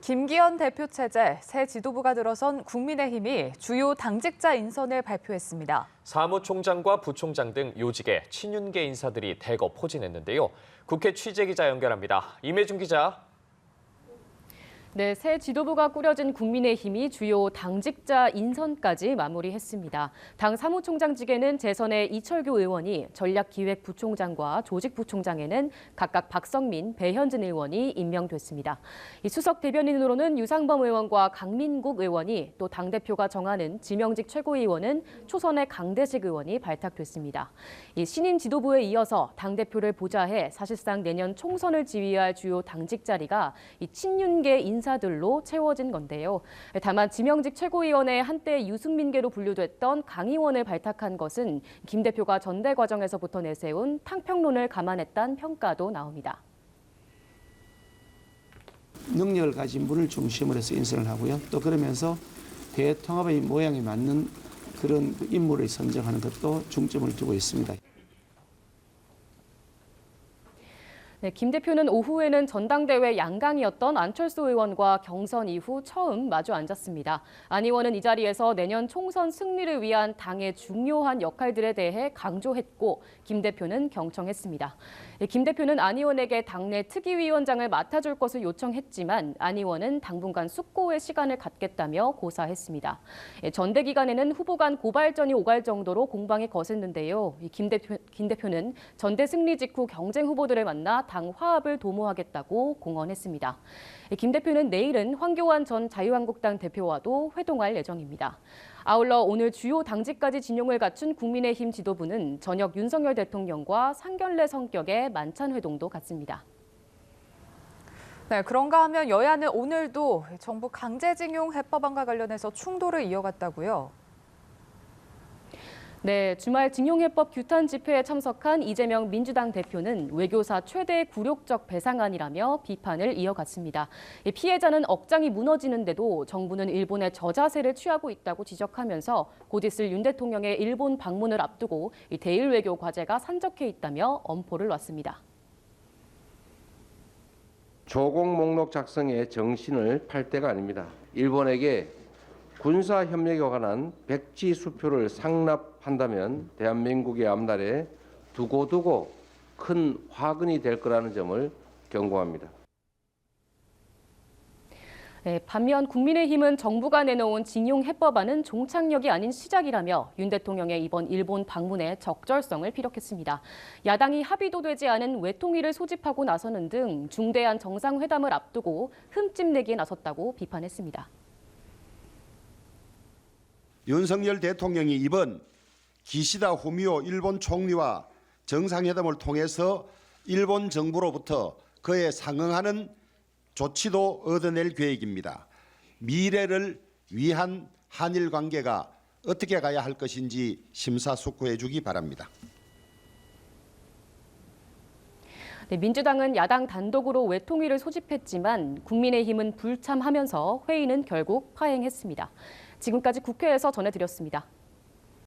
김기현 대표 체제 새 지도부가 들어선 국민의힘이 주요 당직자 인선을 발표했습니다. 사무총장과 부총장 등 요직의 친윤계 인사들이 대거 포진했는데요. 국회 취재기자 연결합니다. 임혜준 기자. 네, 새 지도부가 꾸려진 국민의힘이 주요 당직자 인선까지 마무리했습니다. 당 사무총장직에는 재선의 이철규 의원이, 전략기획부총장과 조직부총장에는 각각 박성민, 배현진 의원이 임명됐습니다. 이 수석 대변인으로는 유상범 의원과 강민국 의원이, 또 당대표가 정하는 지명직 최고위원은 초선의 강대식 의원이 발탁됐습니다. 이 신임 지도부에 이어서 당대표를 보좌해 사실상 내년 총선을 지휘할 주요 당직 자리가 이 친윤계 인사들로 채워진 건데요. 다만 지명직 최고위원회 한때 유승민계로 분류됐던 강 의원을 발탁한 것은 김 대표가 전대 과정에서부터 내세운 탕평론을 감안했다는 평가도 나옵니다. 능력을 가진 분을 중심으로 해서 인선을 하고요. 또 그러면서 대통합의 모양에 맞는 그런 인물을 선정하는 것도 중점을 두고 있습니다. 네, 김 대표는 오후에는 전당대회 양강이었던 안철수 의원과 경선 이후 처음 마주 앉았습니다. 안 의원은 이 자리에서 내년 총선 승리를 위한 당의 중요한 역할들에 대해 강조했고, 김 대표는 경청했습니다. 김 대표는 안 의원에게 당내 특위위원장을 맡아줄 것을 요청했지만 안 의원은 당분간 숙고의 시간을 갖겠다며 고사했습니다. 전대 기간에는 후보 간 고발전이 오갈 정도로 공방이 거셌는데요. 김 대표는 전대 승리 직후 경쟁 후보들을 만나 당 화합을 도모하겠다고 공언했습니다. 김 대표는 내일은 황교안 전 자유한국당 대표와도 회동할 예정입니다. 아울러 오늘 주요 당직까지 진용을 갖춘 국민의힘 지도부는 저녁 윤석열 대통령과 상견례 성격의 만찬 회동도 갖습니다. 네, 그런가 하면 여야는 오늘도 정부 강제징용 해법안과 관련해서 충돌을 이어갔다고요? 네, 주말 징용해법 규탄 집회에 참석한 이재명 민주당 대표는 외교사 최대 굴욕적 배상안이라며 비판을 이어갔습니다. 피해자는 억장이 무너지는데도 정부는 일본의 저자세를 취하고 있다고 지적하면서 곧 있을 윤 대통령의 일본 방문을 앞두고 대일 외교 과제가 산적해 있다며 엄포를 놨습니다. 조공 목록 작성의 정신을 팔 때가 아닙니다. 일본에게 군사협력에 관한 백지 수표를 상납한다면 대한민국의 앞날에 두고두고 큰 화근이 될 거라는 점을 경고합니다. 네, 반면 국민의힘은 정부가 내놓은 징용해법안은 종착역이 아닌 시작이라며 윤 대통령의 이번 일본 방문의 적절성을 피력했습니다. 야당이 합의도 되지 않은 외통위를 소집하고 나서는 등 중대한 정상회담을 앞두고 흠집 내기에 나섰다고 비판했습니다. 윤석열 대통령이 이번 기시다 후미오 일본 총리와 정상회담을 통해서 일본 정부로부터 그에 상응하는 조치도 얻어낼 계획입니다. 미래를 위한 한일 관계가 어떻게 가야 할 것인지 심사숙고해 주기 바랍니다. 네, 민주당은 야당 단독으로 외통위를 소집했지만 국민의힘은 불참하면서 회의는 결국 파행했습니다. 지금까지 국회에서 전해드렸습니다.